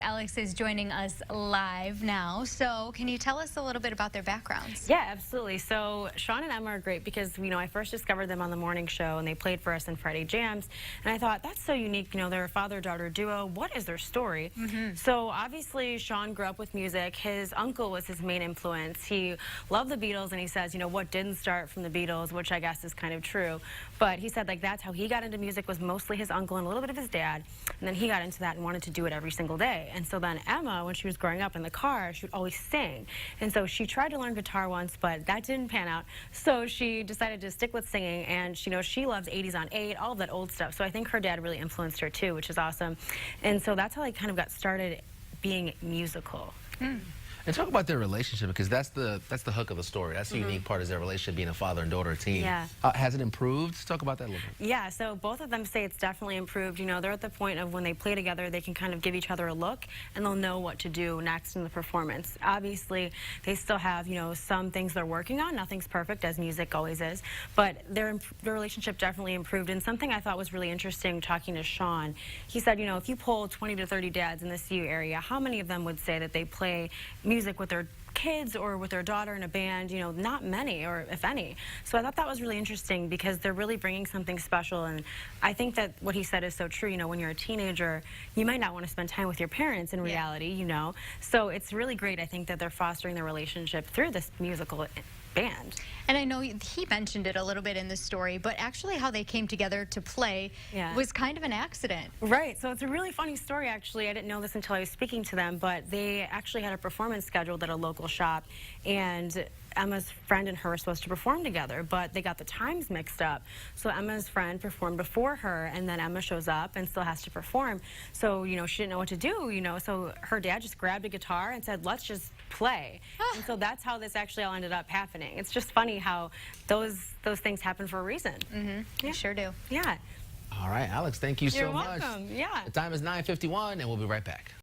Alex is joining us live now. So can you tell us a little bit about their backgrounds? Yeah, absolutely. So Sean and Emma are great because, I first discovered them on the morning show and they played for us in Friday Jams. And I thought, that's so unique. They're a father-daughter duo. What is their story? So obviously, Sean grew up with music. His uncle was his main influence. He loved the Beatles, and he says, what didn't start from the Beatles, which I guess is kind of true. But he said, that's how he got into music, was mostly his uncle and a little bit of his dad. And then he got into that and wanted to do it every single day. And so then Emma, when she was growing up in the car, she would always sing. And so she tried to learn guitar once, but that didn't pan out. So she decided to stick with singing, and she loves 80s on 8, all of that old stuff. So I think her dad really influenced her too, which is awesome. And so that's how I kind of got started being musical. And talk about their relationship, because that's the hook of the story. That's the unique part, is their relationship, being a father and daughter team. Yeah. Has it improved? Talk about that a little bit. Yeah, so both of them say it's definitely improved. They're at the point of when they play together, they can kind of give each other a look, and they'll know what to do next in the performance. Obviously, they still have, some things they're working on. Nothing's perfect, as music always is. But their relationship definitely improved. And something I thought was really interesting talking to Sean, he said, if you poll 20 to 30 dads in the CU area, how many of them would say that they play music with their kids or with their daughter in a band? Not many, or if any. So I thought that was really interesting, because they're really bringing something special. And I think that what he said is so true. When you're a teenager, you might not want to spend time with your parents in reality, So it's really great, I think, that they're fostering their relationship through this musical band. And I know he mentioned it a little bit in the story, but actually how they came together to play was kind of an accident. Right, so it's a really funny story, actually. I didn't know this until I was speaking to them, but they actually had a performance scheduled at a local shop, and Emma's friend and her were supposed to perform together, but they got the times mixed up. So Emma's friend performed before her, and then Emma shows up and still has to perform. So, she didn't know what to do, so her dad just grabbed a guitar and said, let's just play. And so that's how this actually all ended up happening. It's just funny how those things happen for a reason. Yeah. Sure do. Yeah. All right, Alex, thank you so much. You're welcome. Yeah. The time is 9:51, and we'll be right back.